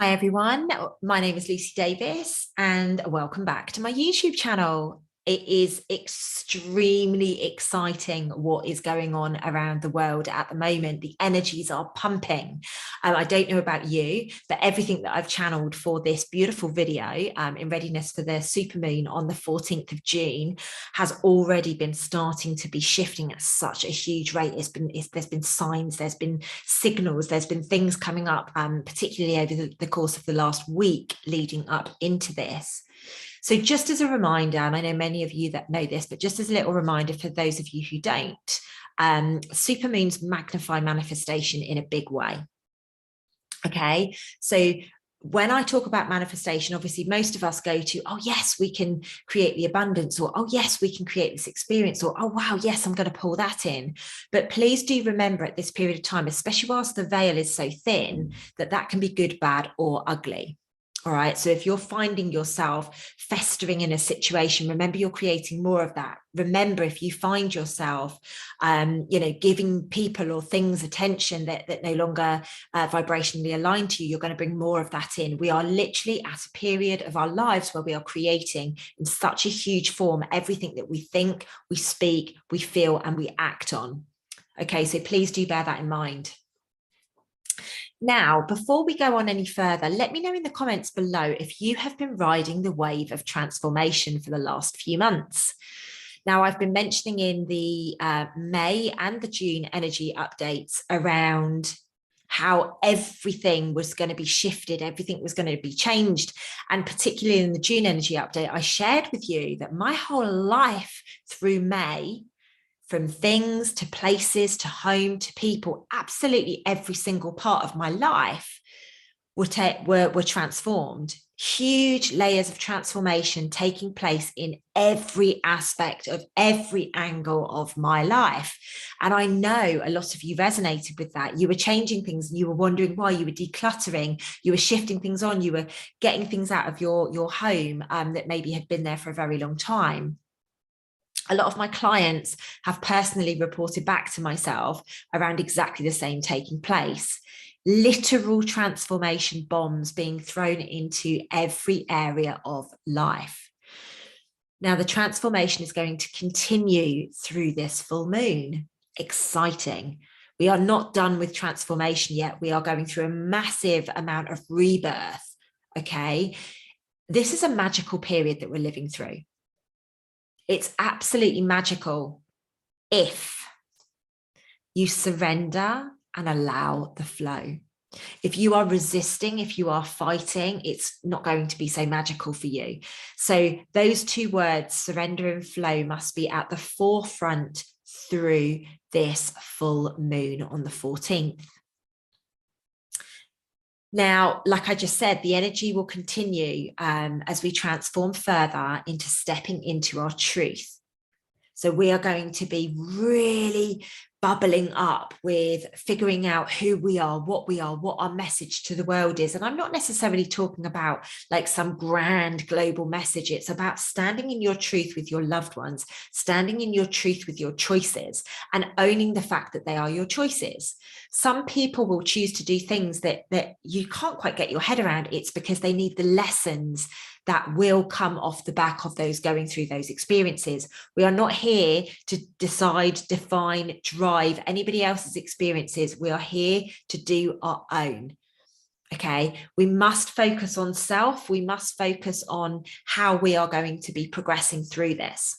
Hi everyone, my name is Lucy Davis and welcome back to my YouTube channel. It is extremely exciting what is going on around the world at the moment. The energies are pumping. I don't know about you, but everything that I've channeled for this beautiful video in readiness for the supermoon on the 14th of June has already been starting to be shifting at such a huge rate. There's been signs, there's been signals, there's been things coming up, particularly over the course of the last week leading up into this. So just as a reminder, and I know many of you that know this, but just as a little reminder for those of you who don't, supermoons magnify manifestation in a big way. Okay, so when I talk about manifestation, obviously most of us go to, oh yes, we can create the abundance, or oh yes, we can create this experience, or oh wow, yes, I'm going to pull that in. But please do remember at this period of time, especially whilst the veil is so thin, that can be good, bad, or ugly. All right, so if you're finding yourself festering in a situation, remember you're creating more of that. Remember, if you find yourself, giving people or things attention that no longer vibrationally aligned to you, you're going to bring more of that in. We are literally at a period of our lives where we are creating in such a huge form everything that we think, we speak, we feel, and we act on. Okay, so please do bear that in mind. Now, before we go on any further, let me know in the comments below if you have been riding the wave of transformation for the last few months. Now, I've been mentioning in the May and the June energy updates around how everything was going to be shifted, everything was going to be changed. And particularly in the June energy update, I shared with you that my whole life through May, from things to places to home to people, absolutely every single part of my life were transformed. Huge layers of transformation taking place in every aspect of every angle of my life. And I know a lot of you resonated with that. You were changing things and you were wondering why. You were decluttering, you were shifting things on, you were getting things out of your home that maybe had been there for a very long time. A lot of my clients have personally reported back to myself around exactly the same taking place. Literal transformation bombs being thrown into every area of life. Now, the transformation is going to continue through this full moon. Exciting. We are not done with transformation yet. We are going through a massive amount of rebirth. Okay. This is a magical period that we're living through. It's absolutely magical if you surrender and allow the flow. If you are resisting, if you are fighting, it's not going to be so magical for you. So those two words, surrender and flow, must be at the forefront through this full moon on the 14th. Now, like I just said, the energy will continue as we transform further into stepping into our truth. So we are going to be really bubbling up with figuring out who we are, what our message to the world is. And I'm not necessarily talking about like some grand global message. It's about standing in your truth with your loved ones, standing in your truth with your choices, and owning the fact that they are your choices. Some people will choose to do things that you can't quite get your head around. It's because they need the lessons that will come off the back of those going through those experiences. We are not here to decide, define, drive anybody else's experiences. We are here to do our own. Okay, we must focus on self. We must focus on how we are going to be progressing through this.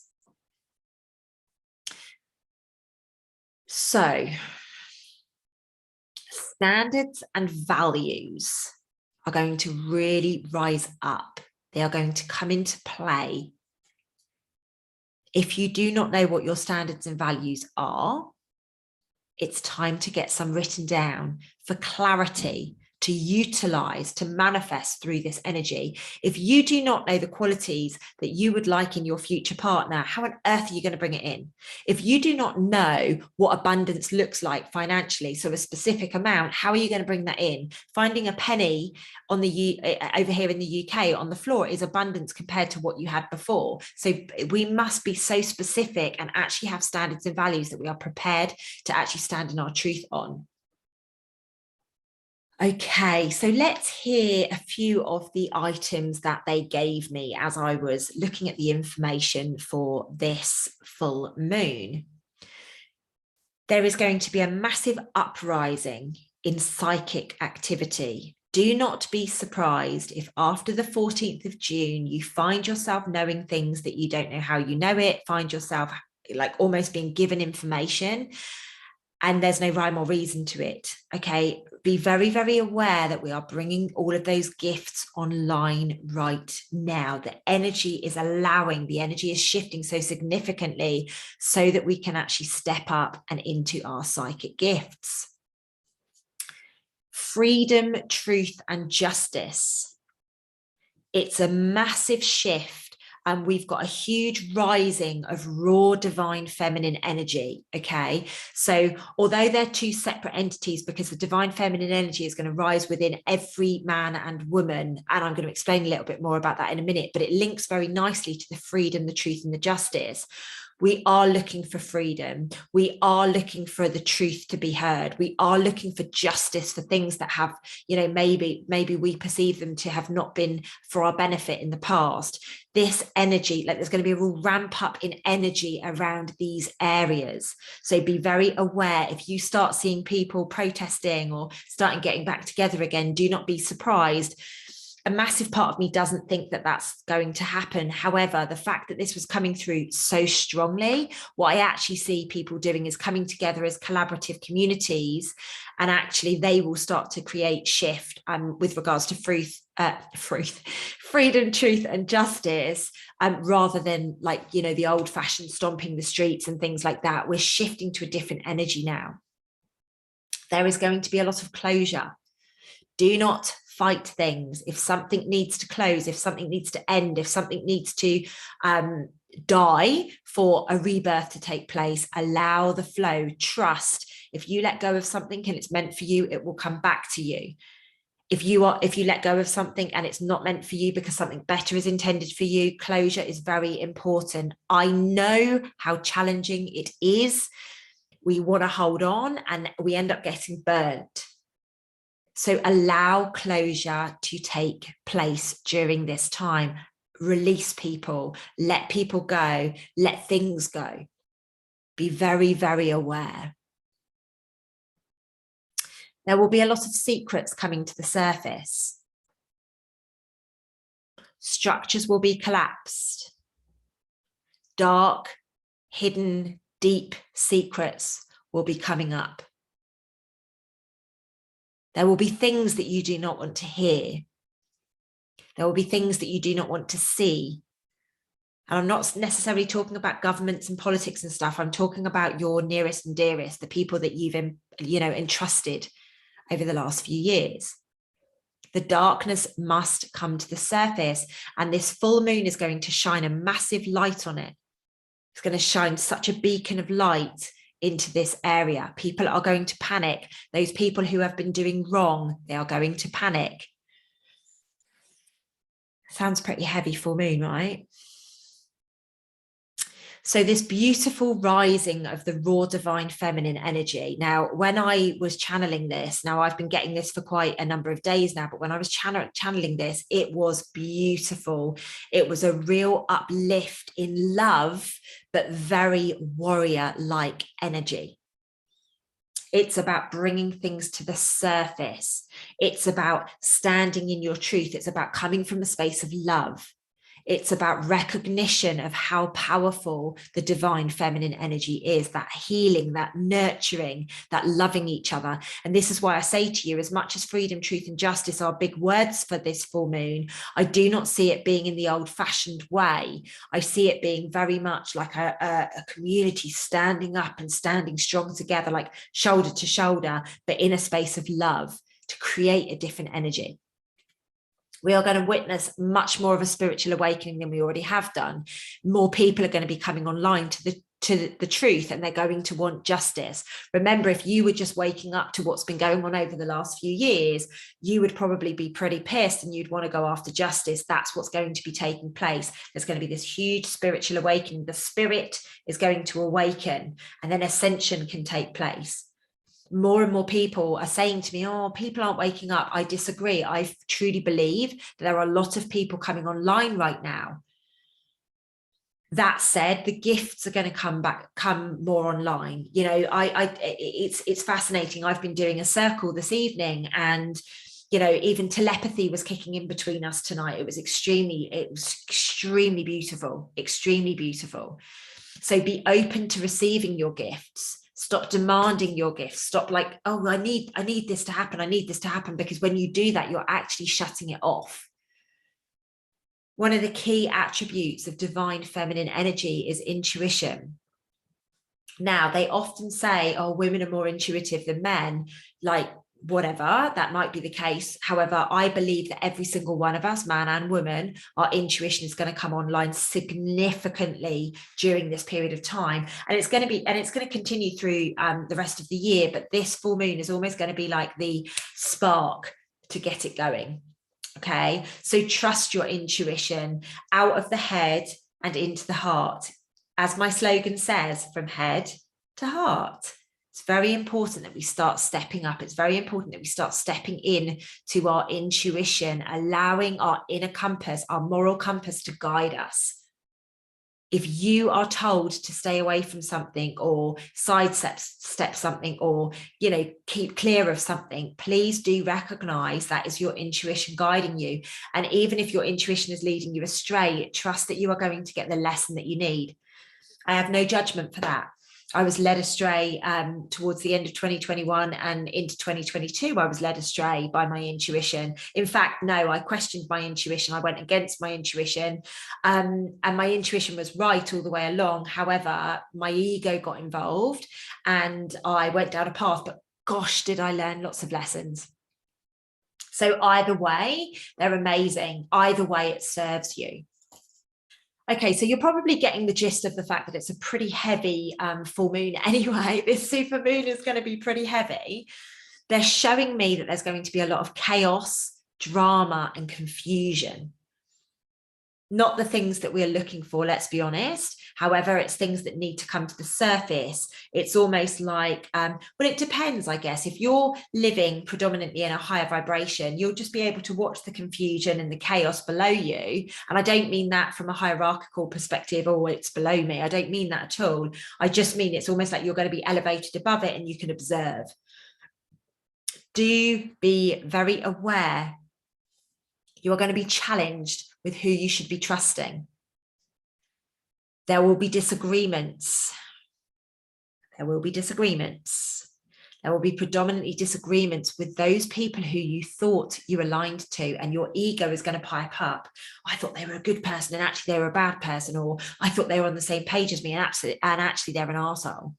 So, standards and values are going to really rise up. They are going to come into play. If you do not know what your standards and values are, it's time to get some written down for clarity, to utilize, to manifest through this energy. If you do not know the qualities that you would like in your future partner, how on earth are you going to bring it in? If you do not know what abundance looks like financially, so a specific amount, how are you going to bring that in? Finding a penny on the over here in the UK on the floor is abundance compared to what you had before. So we must be so specific and actually have standards and values that we are prepared to actually stand in our truth on. Okay, so let's hear a few of the items that they gave me as I was looking at the information for this full moon. There is going to be a massive uprising in psychic activity. Do not be surprised if after the 14th of June, you find yourself knowing things that you don't know how you know it, find yourself like almost being given information and there's no rhyme or reason to it. Okay, be very, very aware that we are bringing all of those gifts online right now. The energy is allowing, the energy is shifting so significantly so that we can actually step up and into our psychic gifts. Freedom, truth, and justice. It's a massive shift. And we've got a huge rising of raw divine feminine energy. Okay, so although they're two separate entities, because the divine feminine energy is going to rise within every man and woman, and I'm going to explain a little bit more about that in a minute, but it links very nicely to the freedom, the truth, and the justice. We are looking for freedom. We are looking for the truth to be heard. We are looking for justice for things that have, you know, maybe we perceive them to have not been for our benefit in the past. This energy, like there's going to be a real ramp up in energy around these areas. So be very aware if you start seeing people protesting or starting getting back together again, do not be surprised. A massive part of me doesn't think that that's going to happen. However, the fact that this was coming through so strongly, what I actually see people doing is coming together as collaborative communities, and actually they will start to create shift with regards to freedom, truth, and justice, rather than like, you know, the old fashioned stomping the streets and things like that. We're shifting to a different energy now. There is going to be a lot of closure. Do not fight things. If something needs to close, if something needs to end, if something needs to die for a rebirth to take place, allow the flow. Trust. If you let go of something and it's meant for you, it will come back to you. If you let go of something and it's not meant for you because something better is intended for you, closure is very important. I know how challenging it is. We want to hold on and we end up getting burnt. So allow closure to take place during this time. Release people, let people go, let things go. Be very, very aware. There will be a lot of secrets coming to the surface. Structures will be collapsed. Dark, hidden, deep secrets will be coming up. There will be things that you do not want to hear. There will be things that you do not want to see. And I'm not necessarily talking about governments and politics and stuff. I'm talking about your nearest and dearest, the people that you've, entrusted over the last few years. The darkness must come to the surface, and this full moon is going to shine a massive light on it. It's going to shine such a beacon of light into this area. People are going to panic. Those people who have been doing wrong, they are going to panic. Sounds pretty heavy full moon, right? So this beautiful rising of the raw divine feminine energy. Now, when I was channeling this, now I've been getting this for quite a number of days now, but when I was channeling this, it was beautiful. It was a real uplift in love, but very warrior-like energy. It's about bringing things to the surface. It's about standing in your truth. It's about coming from a space of love. It's about recognition of how powerful the divine feminine energy is, that healing, that nurturing, that loving each other. And this is why I say to you, as much as freedom, truth, and justice are big words for this full moon, I do not see it being in the old-fashioned way. I see it being very much like a community standing up and standing strong together, like shoulder to shoulder, but in a space of love to create a different energy. We are going to witness much more of a spiritual awakening than we already have done. More people are going to be coming online to the truth, and they're going to want justice. Remember, if you were just waking up to what's been going on over the last few years, you would probably be pretty pissed and you'd want to go after justice. That's what's going to be taking place. There's going to be this huge spiritual awakening. The spirit is going to awaken, and then ascension can take place. more and more people are saying to me, oh, people aren't waking up. I disagree. I truly believe that there are a lot of people coming online right now. That said, the gifts are going to come more online. You know, it's fascinating. I've been doing a circle this evening, and you know, even telepathy was kicking in between us tonight. It was extremely beautiful, extremely beautiful. So be open to receiving your gifts. Stop demanding your gifts. Stop like, oh, I need this to happen. I need this to happen. Because when you do that, you're actually shutting it off. One of the key attributes of divine feminine energy is intuition. Now, they often say, oh, women are more intuitive than men. Like, whatever, that might be the case. However, I believe that every single one of us, man and woman, our intuition is going to come online significantly during this period of time. And it's going to continue through the rest of the year. But this full moon is almost going to be like the spark to get it going. Okay, so trust your intuition, out of the head and into the heart. As my slogan says, from head to heart. It's very important that we start stepping up. It's very important that we start stepping in to our intuition, allowing our inner compass, our moral compass, to guide us. If you are told to stay away from something or sidestep something, or, you know, keep clear of something, please do recognize that is your intuition guiding you. And even if your intuition is leading you astray, trust that you are going to get the lesson that you need. I have no judgment for that. I was led astray towards the end of 2021 and into 2022. I was led astray by my intuition. In fact, no, I questioned my intuition. I went against my intuition, and my intuition was right all the way along. However, my ego got involved and I went down a path, but gosh, did I learn lots of lessons. So either way, they're amazing. Either way, it serves you. Okay, so you're probably getting the gist of the fact that it's a pretty heavy full moon anyway. This super moon is going to be pretty heavy. They're showing me that there's going to be a lot of chaos, drama, and confusion. Not the things that we're looking for, let's be honest. However, it's things that need to come to the surface. It's almost like, well, it depends, I guess. If you're living predominantly in a higher vibration, you'll just be able to watch the confusion and the chaos below you. And I don't mean that from a hierarchical perspective, oh, it's below me. I don't mean that at all. I just mean it's almost like you're going to be elevated above it and you can observe. Do be very aware. You are going to be challenged with who you should be trusting. There will be disagreements. There will be disagreements. There will be predominantly disagreements with those people who you thought you aligned to, and your ego is going to pipe up. I thought they were a good person and actually they were a bad person, or I thought they were on the same page as me and actually they're an arsehole.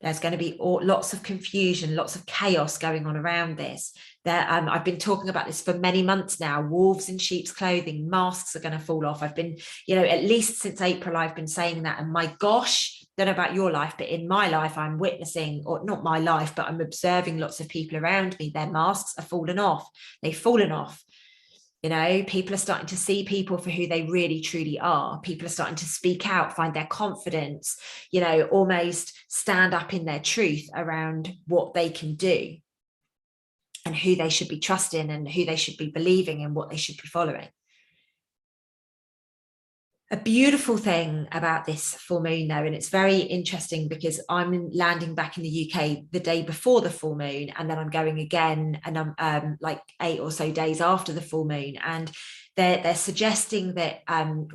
There's going to be lots of confusion, lots of chaos going on around this. I've been talking about this for many months now. Wolves in sheep's clothing, masks are going to fall off. I've been, at least since April, I've been saying that. And my gosh, don't know about your life, but in my life, I'm witnessing, or not my life, but I'm observing lots of people around me. Their masks are falling off. They've fallen off. People are starting to see people for who they really, truly are. People are starting to speak out, find their confidence, almost stand up in their truth around what they can do and who they should be trusting and who they should be believing and what they should be following. A beautiful thing about this full moon, though, and it's very interesting because I'm landing back in the UK the day before the full moon, and then I'm going again, and I'm like 8 or so days after the full moon, and they're suggesting that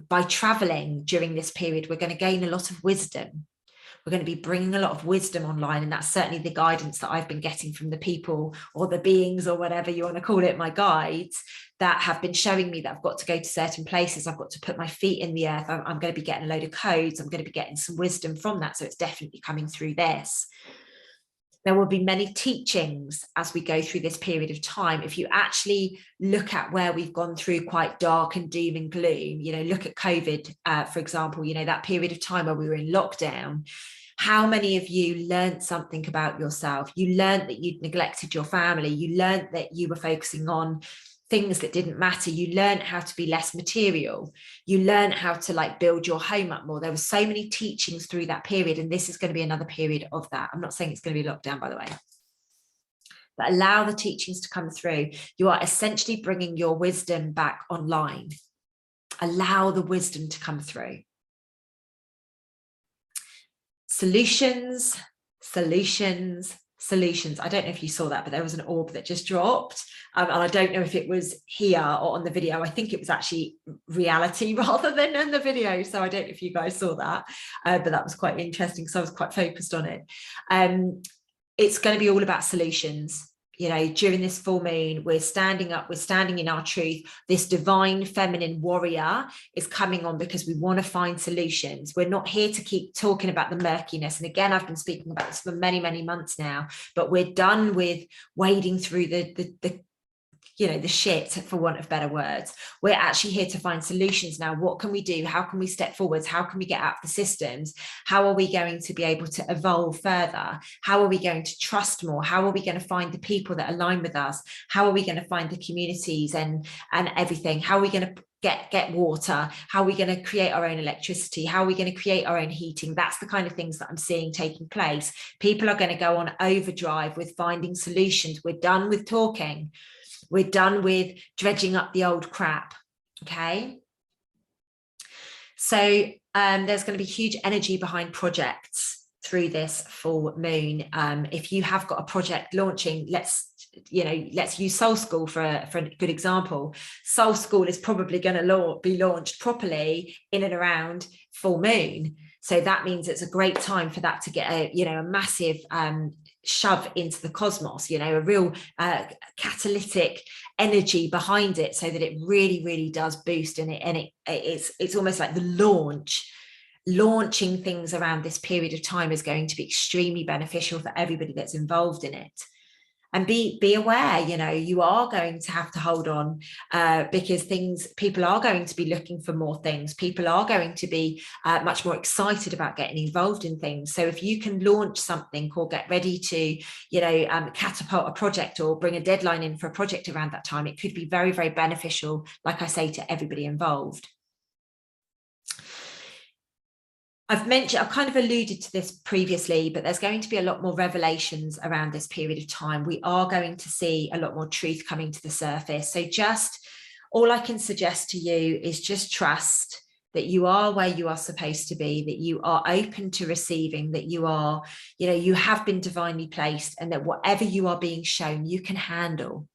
by traveling during this period, we're going to gain a lot of wisdom. We're going to be bringing a lot of wisdom online, and that's certainly the guidance that I've been getting from the people or the beings or whatever you want to call it, my guides, that have been showing me that I've got to go to certain places. I've got to put my feet in the earth. I'm going to be getting a load of codes. I'm going to be getting some wisdom from that. So it's definitely coming through this. There will be many teachings as we go through this period of time. If you actually look at where we've gone through quite dark and doom and gloom, look at COVID, for example, that period of time where we were in lockdown. How many of you learned something about yourself? You learned that you'd neglected your family. You learned that you were focusing on things that didn't matter. You learned how to be less material. You learned how to like build your home up more. There were so many teachings through that period, and this is going to be another period of that. I'm not saying it's going to be locked down, by the way, but allow the teachings to come through. You are essentially bringing your wisdom back online. Allow the wisdom to come through. Solutions, solutions, solutions. I don't know if you saw that, but there was an orb that just dropped. And I don't know if it was here or on the video. I think it was actually reality rather than in the video. So I don't know if you guys saw that, but that was quite interesting because I was quite focused on it. It's going to be all about solutions. You know, during this full moon, we're standing up, we're standing in our truth. This divine feminine warrior is coming on because we want to find solutions. We're not here to keep talking about the murkiness. And again, I've been speaking about this for many, many months now, but we're done with wading through the you know, the shit, for want of better words. We're actually here to find solutions now. What can we do? How can we step forwards? How can we get out of the systems? How are we going to be able to evolve further? How are we going to trust more? How are we going to find the people that align with us? How are we going to find the communities and everything? How are we going to get water? How are we going to create our own electricity? How are we going to create our own heating? That's the kind of things that I'm seeing taking place. People are going to go on overdrive with finding solutions. We're done with talking. We're done with dredging up the old crap. Okay. So there's going to be huge energy behind projects through this full moon. If you have got a project launching, let's use Soul School for a good example. Soul School is probably going to be launched properly in and around full moon. So that means it's a great time for that to get a massive shove into the cosmos, a real catalytic energy behind it, so that it really, really does boost. And it's almost like the launching things around this period of time is going to be extremely beneficial for everybody that's involved in it. And be aware, you are going to have to hold on because people are going to be looking for more things. People are going to be much more excited about getting involved in things. So if you can launch something or get ready to, catapult a project or bring a deadline in for a project around that time, it could be very, very beneficial, like I say, to everybody involved. I've kind of alluded to this previously, but there's going to be a lot more revelations around this period of time. We are going to see a lot more truth coming to the surface. So all I can suggest to you is just trust that you are where you are supposed to be, that you are open to receiving, that you are, you have been divinely placed, and that whatever you are being shown, you can handle.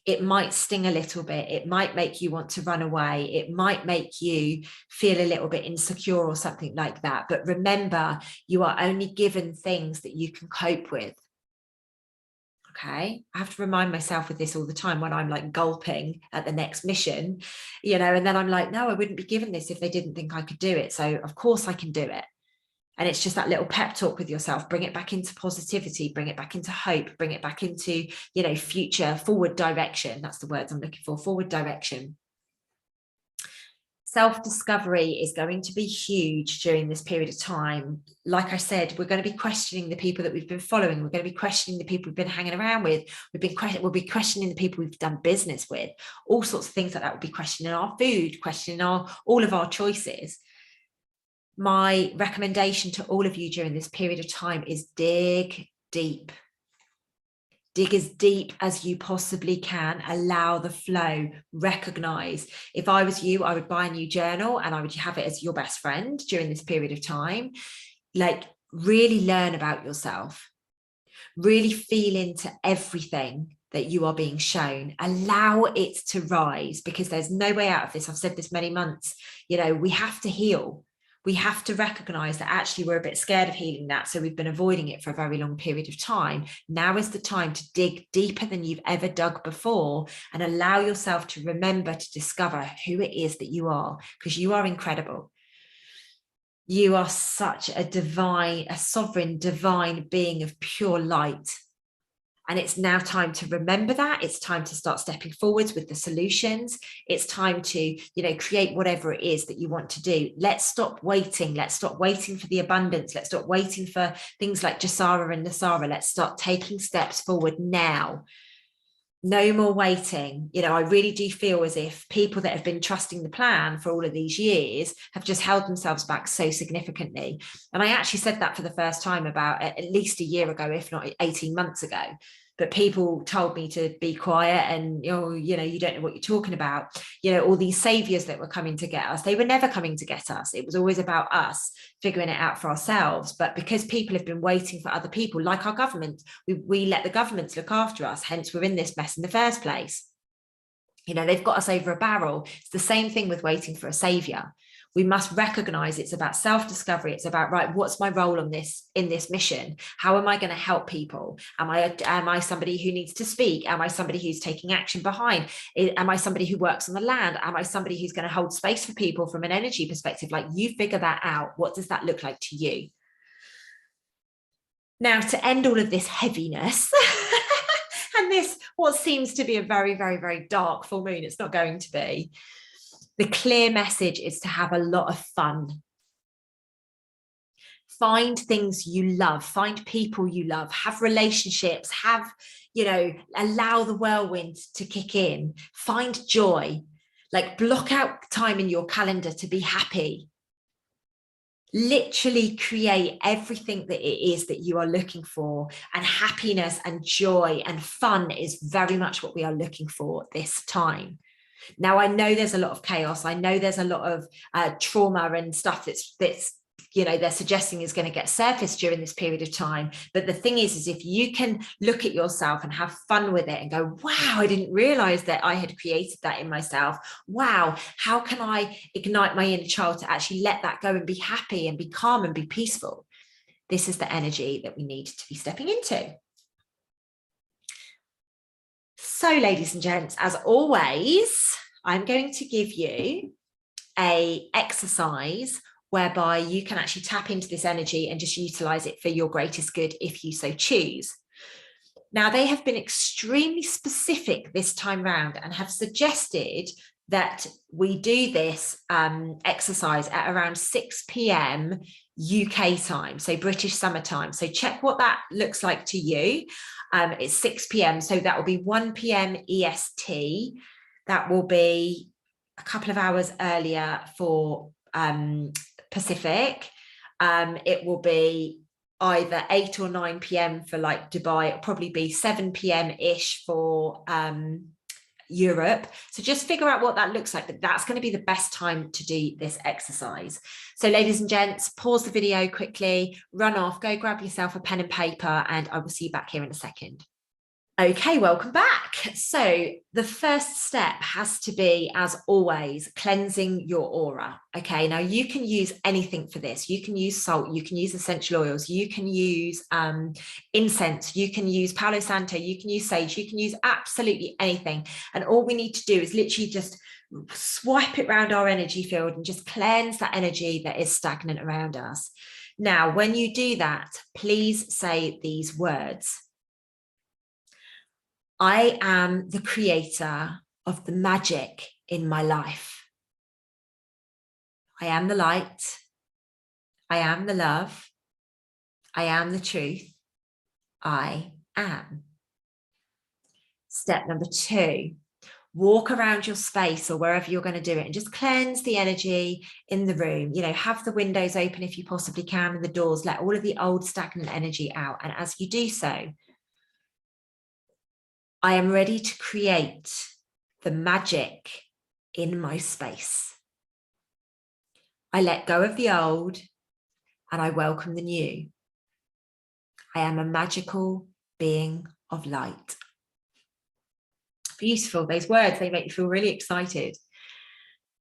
It might sting a little bit. It might make you want to run away. It might make you feel a little bit insecure or something like that. But remember, you are only given things that you can cope with. Okay. I have to remind myself of this all the time when I'm like gulping at the next mission, and then I'm like, no, I wouldn't be given this if they didn't think I could do it. So of course I can do it. And it's just that little pep talk with yourself. Bring it back into positivity, bring it back into hope, bring it back into, future, forward direction. That's the words I'm looking for, forward direction. Self-discovery is going to be huge during this period of time. Like I said, we're going to be questioning the people that we've been following. We're going to be questioning the people we've been hanging around with. We'll be questioning the people we've done business with. All sorts of things like that. We'll be questioning our food, questioning all of our choices. My recommendation to all of you during this period of time is dig deep. Dig as deep as you possibly can. Allow the flow. Recognize. If I was you, I would buy a new journal and I would have it as your best friend during this period of time. Like, really learn about yourself. Really feel into everything that you are being shown. Allow it to rise, because there's no way out of this. I've said this many months. We have to heal. We have to recognize that actually we're a bit scared of healing that. So we've been avoiding it for a very long period of time. Now is the time to dig deeper than you've ever dug before and allow yourself to remember to discover who it is that you are, because you are incredible. You are such a sovereign, divine being of pure light. And it's now time to remember that. It's time to start stepping forwards with the solutions. It's time to, you know, create whatever it is that you want to do. Let's stop waiting. Let's stop waiting for the abundance. Let's stop waiting for things like Jasara and Nasara. Let's start taking steps forward now. No more waiting. You know, I really do feel as if people that have been trusting the plan for all of these years have just held themselves back so significantly. And I actually said that for the first time about at least a year ago, if not 18 months ago. But people told me to be quiet and, you know, you don't know what you're talking about. You know, all these saviors that were coming to get us, they were never coming to get us. It was always about us figuring it out for ourselves. But because people have been waiting for other people, like our government, we let the governments look after us. Hence, we're in this mess in the first place. You know, they've got us over a barrel. It's the same thing with waiting for a savior. We must recognize it's about self-discovery. It's about, right, what's my role on this in this mission? How am I going to help people? Am I somebody who needs to speak? Am I somebody who's taking action behind? Am I somebody who works on the land? Am I somebody who's going to hold space for people from an energy perspective? Like, you figure that out. What does that look like to you? Now, to end all of this heaviness and this, what seems to be a very, very, very dark full moon, it's not going to be. The clear message is to have a lot of fun. Find things you love, find people you love, have relationships, have, you know, allow the whirlwind to kick in, find joy, like block out time in your calendar to be happy. Literally create everything that it is that you are looking for, and happiness and joy and fun is very much what we are looking for this time. Now, I know there's a lot of chaos. I know there's a lot of trauma and stuff that's you know, they're suggesting is going to get surfaced during this period of time. But the thing is if you can look at yourself and have fun with it and go, wow, I didn't realize that I had created that in myself. Wow, how can I ignite my inner child to actually let that go and be happy and be calm and be peaceful? This is the energy that we need to be stepping into. So, ladies and gents, as always, I'm going to give you an exercise whereby you can actually tap into this energy and just utilize it for your greatest good if you so choose. Now, they have been extremely specific this time round and have suggested that we do this exercise at around 6 p.m. UK time, so British summertime. So check what that looks like to you. It's 6 p.m. So that will be 1 p.m. EST. That will be a couple of hours earlier for Pacific. It will be either 8 or 9 p.m. for like Dubai. It'll probably be 7 p.m.-ish for Europe. So just figure out what that looks like, but that's going to be the best time to do this exercise. So ladies and gents, pause the video quickly, run off, go grab yourself a pen and paper, and I will see you back here in a second. Okay, welcome back. So the first step has to be, as always, cleansing your aura. Okay, now you can use anything for this. You can use salt, you can use essential oils, you can use incense, you can use Palo Santo, you can use sage, you can use absolutely anything. And all we need to do is literally just swipe it around our energy field and just cleanse that energy that is stagnant around us. Now, when you do that, please say these words. I am the creator of the magic in my life. I am the light. I am the love. I am the truth. I am. Step number 2, walk around your space or wherever you're going to do it and just cleanse the energy in the room. You know, have the windows open if you possibly can and the doors. Let all of the old stagnant energy out. And as you do so, I am ready to create the magic in my space. I let go of the old and I welcome the new. I am a magical being of light. Beautiful. Those words, they make you feel really excited.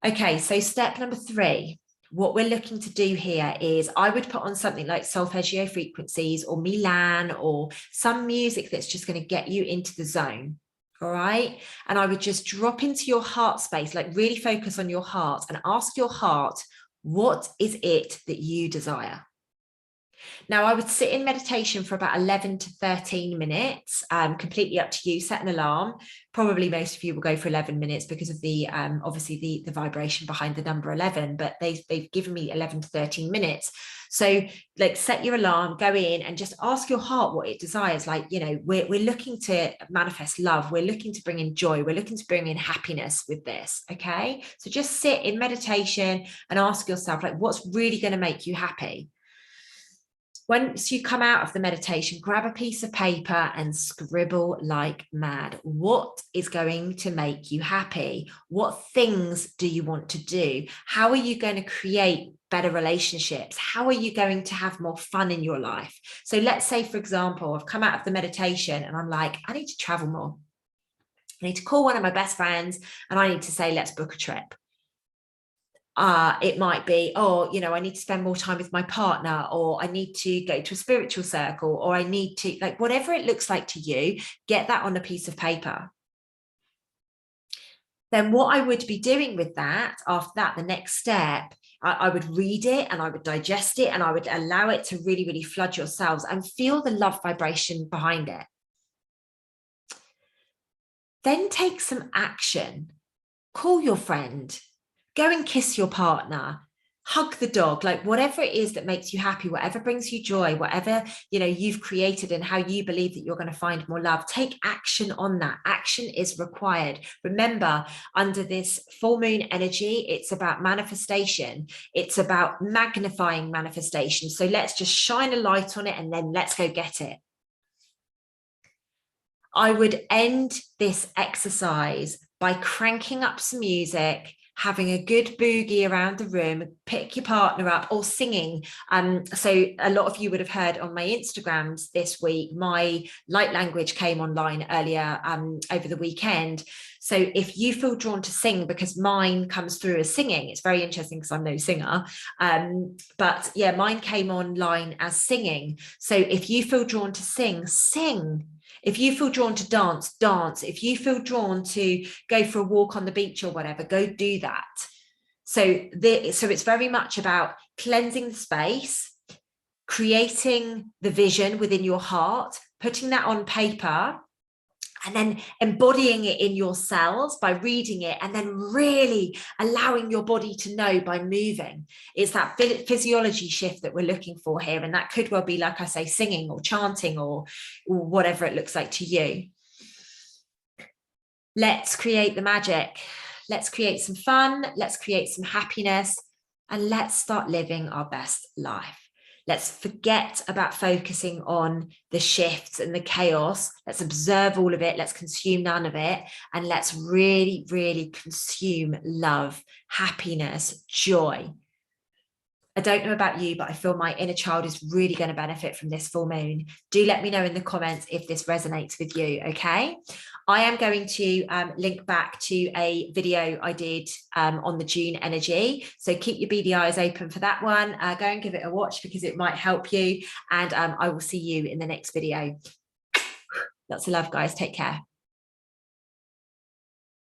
Okay, so step number 3. What we're looking to do here is I would put on something like solfeggio frequencies or Milan or some music that's just going to get you into the zone. All right. And I would just drop into your heart space, like really focus on your heart and ask your heart, what is it that you desire? Now, I would sit in meditation for about 11 to 13 minutes, completely up to you. Set an alarm. Probably most of you will go for 11 minutes because of the obviously the vibration behind the number 11, but they've given me 11 to 13 minutes. So like set your alarm, go in and just ask your heart what it desires. Like, you know, we're looking to manifest love. We're looking to bring in joy. We're looking to bring in happiness with this. Okay. So just sit in meditation and ask yourself, like, what's really going to make you happy? Once you come out of the meditation, grab a piece of paper and scribble like mad. What is going to make you happy? What things do you want to do? How are you going to create better relationships? How are you going to have more fun in your life? So let's say, for example, I've come out of the meditation and I'm like, I need to travel more. I need to call one of my best friends and I need to say, let's book a trip. It might be, oh, you know, I need to spend more time with my partner, or I need to go to a spiritual circle, or I need to, like, whatever it looks like to you, get that on a piece of paper. Then what I would be doing with that, after that, the next step, I would read it and I would digest it and I would allow it to really, really flood yourselves and feel the love vibration behind it. Then take some action. Call your friend. Go and kiss your partner, hug the dog, like whatever it is that makes you happy, whatever brings you joy, whatever, you know, you've created and how you believe that you're going to find more love. Take action on that. Action is required. Remember, under this full moon energy, it's about manifestation. It's about magnifying manifestation. So let's just shine a light on it and then let's go get it. I would end this exercise by cranking up some music, having a good boogie around the room, pick your partner up, or singing. So a lot of you would have heard on my Instagrams this week, my light language came online earlier over the weekend. So if you feel drawn to sing, because mine comes through as singing, it's very interesting because I'm no singer. But yeah, mine came online as singing. So if you feel drawn to sing, sing. If you feel drawn to dance, dance. If you feel drawn to go for a walk on the beach or whatever, go do that. So it's very much about cleansing the space, creating the vision within your heart, putting that on paper, and then embodying it in your cells by reading it, and then really allowing your body to know by moving. It's that physiology shift that we're looking for here. And that could well be, like I say, singing or chanting or whatever it looks like to you. Let's create the magic. Let's create some fun. Let's create some happiness. And let's start living our best life. Let's forget about focusing on the shifts and the chaos. Let's observe all of it. Let's consume none of it. And let's really, really consume love, happiness, joy. I don't know about you, but I feel my inner child is really going to benefit from this full moon. Do let me know in the comments if this resonates with you, okay? I am going to link back to a video I did on the June energy. So keep your beady eyes open for that one. Go and give it a watch because it might help you. And I will see you in the next video. Lots of love, guys. Take care.